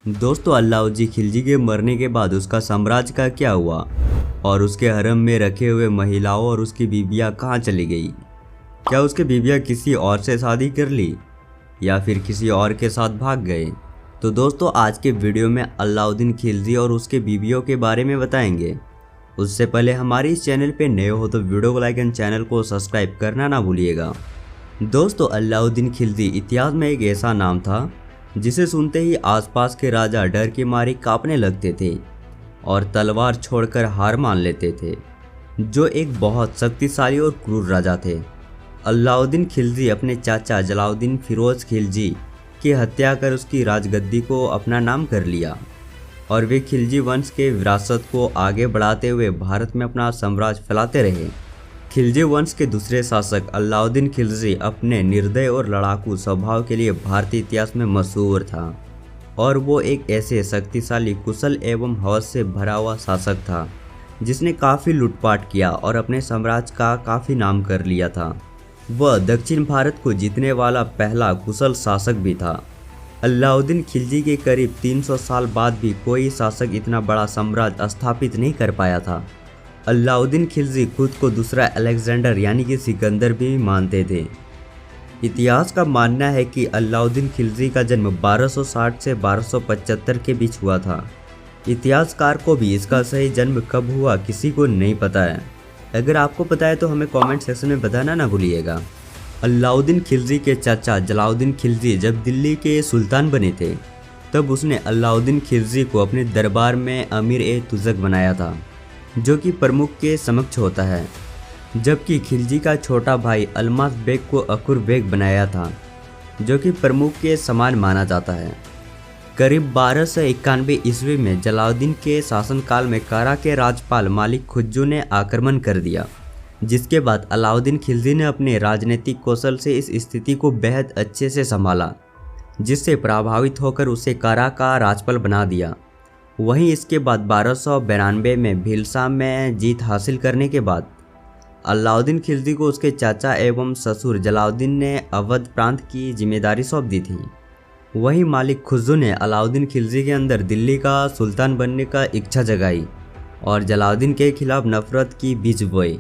दोस्तों, अलाउद्दीन खिलजी के मरने के बाद उसका साम्राज्य का क्या हुआ और उसके हरम में रखे हुए महिलाओं और उसकी बीवियां कहाँ चली गई? क्या उसकी बीवियां किसी और से शादी कर ली या फिर किसी और के साथ भाग गए? तो दोस्तों, आज के वीडियो में अलाउद्दीन खिलजी और उसके बीवियों के बारे में बताएंगे। उससे पहले हमारे इस चैनल पे नए हो तो वीडियो को लाइक एंड चैनल को सब्सक्राइब करना ना भूलिएगा। दोस्तों, अलाउद्दीन खिलजी इतिहास में एक ऐसा नाम था जिसे सुनते ही आसपास के राजा डर के मारे कांपने लगते थे और तलवार छोड़कर हार मान लेते थे। जो एक बहुत शक्तिशाली और क्रूर राजा थे। अलाउद्दीन खिलजी अपने चाचा जलालुद्दीन फिरोज खिलजी की हत्या कर उसकी राजगद्दी को अपना नाम कर लिया और वे खिलजी वंश के विरासत को आगे बढ़ाते हुए भारत में अपना साम्राज्य फैलाते रहे। खिलजी वंश के दूसरे शासक अलाउद्दीन खिलजी अपने निर्दय और लड़ाकू स्वभाव के लिए भारतीय इतिहास में मशहूर था और वो एक ऐसे शक्तिशाली, कुशल एवं हवस से भरा हुआ शासक था जिसने काफ़ी लूटपाट किया और अपने साम्राज्य का काफ़ी नाम कर लिया था। वह दक्षिण भारत को जीतने वाला पहला कुशल शासक भी था। अलाउद्दीन खिलजी के करीब 300 साल बाद भी कोई शासक इतना बड़ा साम्राज्य स्थापित नहीं कर पाया था। अलाउद्दीन खिलजी खुद को दूसरा अलेक्जेंडर यानी कि सिकंदर भी मानते थे। इतिहास का मानना है कि अलाउद्दीन खिलजी का जन्म 1260 से 1275 के बीच हुआ था। इतिहासकार को भी इसका सही जन्म कब हुआ किसी को नहीं पता है। अगर आपको पता है तो हमें कमेंट सेक्शन में बताना ना भूलिएगा। अलाउद्दीन खिलजी के चाचा जलालुद्दीन खिलजी जब दिल्ली के सुल्तान बने थे तब उसने अलाउद्दीन खिलजी को अपने दरबार में अमीर-ए-तुज़क बनाया था, जो कि प्रमुख के समक्ष होता है, जबकि खिलजी का छोटा भाई अल्मास बेग को अकुर बेग बनाया था, जो कि प्रमुख के समान माना जाता है। करीब 1291 ईस्वी में जलालुद्दीन के शासनकाल में कारा के राज्यपाल मालिक खुज्जू ने आक्रमण कर दिया, जिसके बाद अलाउद्दीन खिलजी ने अपने राजनीतिक कौशल से इस स्थिति को बेहद अच्छे से संभाला, जिससे प्रभावित होकर उसे कारा का राज्यपाल बना दिया। वहीं इसके बाद 1292 में भीलसा में जीत हासिल करने के बाद अलाउद्दीन खिलजी को उसके चाचा एवं ससुर जलालुद्दीन ने अवध प्रांत की जिम्मेदारी सौंप दी थी। वहीं मालिक खुज्जू ने अलाउद्दीन खिलजी के अंदर दिल्ली का सुल्तान बनने का इच्छा जगाई और जलालुद्दीन के खिलाफ नफरत की बीज बोए।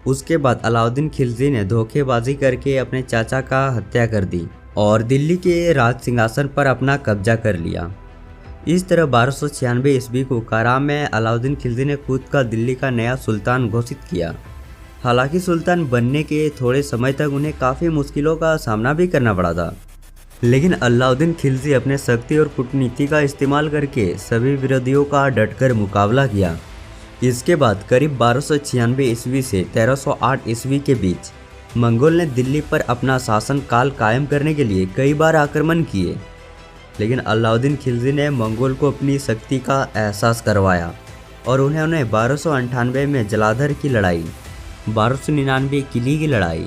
उसके बाद अलाउद्दीन खिलजी ने धोखेबाजी करके अपने चाचा का हत्या कर दी और दिल्ली के राज सिंहासन पर अपना कब्जा कर लिया। इस तरह 1296 ईस्वी को कारा में अलाउद्दीन खिलजी ने खुद का दिल्ली का नया सुल्तान घोषित किया। हालांकि सुल्तान बनने के थोड़े समय तक उन्हें काफ़ी मुश्किलों का सामना भी करना पड़ा था, लेकिन अलाउद्दीन खिलजी अपने शक्ति और कूटनीति का इस्तेमाल करके सभी विरोधियों का डटकर मुकाबला किया। इसके बाद करीब 1296 ईस्वी से 1308 ईस्वी के बीच मंगोल ने दिल्ली पर अपना शासन काल कायम करने के लिए कई बार आक्रमण किए, लेकिन अलाउद्दीन खिलजी ने मंगोल को अपनी शक्ति का एहसास करवाया और उन्होंने 1298 में जलाधर की लड़ाई, 1299 किली की लड़ाई,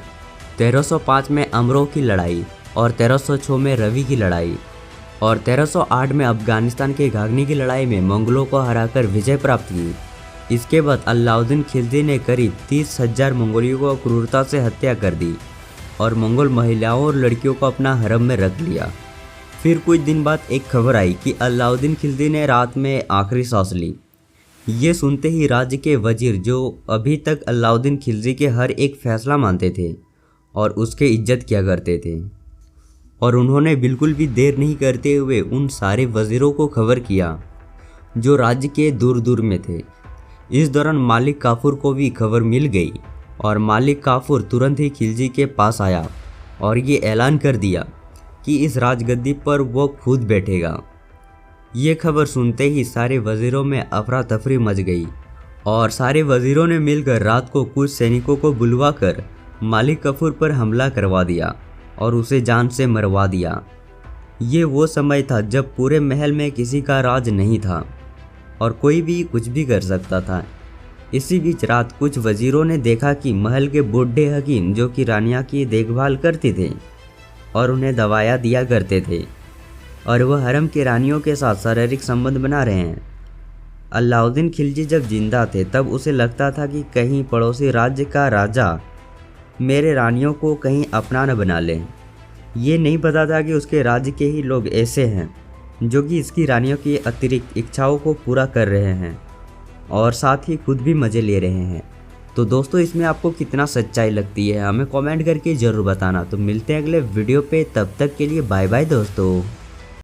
1305 में अमरोह की लड़ाई और 1306 में रवि की लड़ाई और 1308 में अफगानिस्तान के घाघनी की लड़ाई में मंगोलों को हराकर विजय प्राप्त की। इसके बाद अलाउद्दीन खिलजी ने करीब 30,000 मंगोलियों को क्रूरता से हत्या कर दी और मंगोल महिलाओं और लड़कियों को अपना हरम में रख लिया। फिर कुछ दिन बाद एक खबर आई कि अलाउद्दीन खिलजी ने रात में आखिरी सांस ली। ये सुनते ही राज्य के वजीर, जो अभी तक अलाउद्दीन खिलजी के हर एक फैसला मानते थे और उसके इज्जत किया करते थे, और उन्होंने बिल्कुल भी देर नहीं करते हुए उन सारे वजीरों को खबर किया जो राज्य के दूर दूर में थे। इस दौरान मालिक काफूर को भी खबर मिल गई और मालिक काफूर तुरंत ही खिलजी के पास आया और ये ऐलान कर दिया कि इस राजगद्दी पर वो खुद बैठेगा। ये खबर सुनते ही सारे वजीरों में अफरा तफरी मच गई और सारे वजीरों ने मिलकर रात को कुछ सैनिकों को बुलवाकर मालिक काफूर पर हमला करवा दिया और उसे जान से मरवा दिया। ये वो समय था जब पूरे महल में किसी का राज नहीं था और कोई भी कुछ भी कर सकता था। इसी बीच रात कुछ वजीरों ने देखा कि महल के बूढ़े हकीम, जो कि रानियां की देखभाल करते थे और उन्हें दवाइयाँ दिया करते थे, और वह हरम की रानियों के साथ शारीरिक संबंध बना रहे हैं। अलाउद्दीन खिलजी जब जिंदा थे तब उसे लगता था कि कहीं पड़ोसी राज्य का राजा मेरे रानियों को कहीं अपना न बना ले। ये नहीं पता था कि उसके राज्य के ही लोग ऐसे हैं जो कि इसकी रानियों की अतिरिक्त इच्छाओं को पूरा कर रहे हैं और साथ ही खुद भी मज़े ले रहे हैं। तो दोस्तों इसमें आपको कितना सच्चाई लगती है हमें कमेंट करके ज़रूर बताना। तो मिलते हैं अगले वीडियो पे, तब तक के लिए बाय बाय दोस्तों।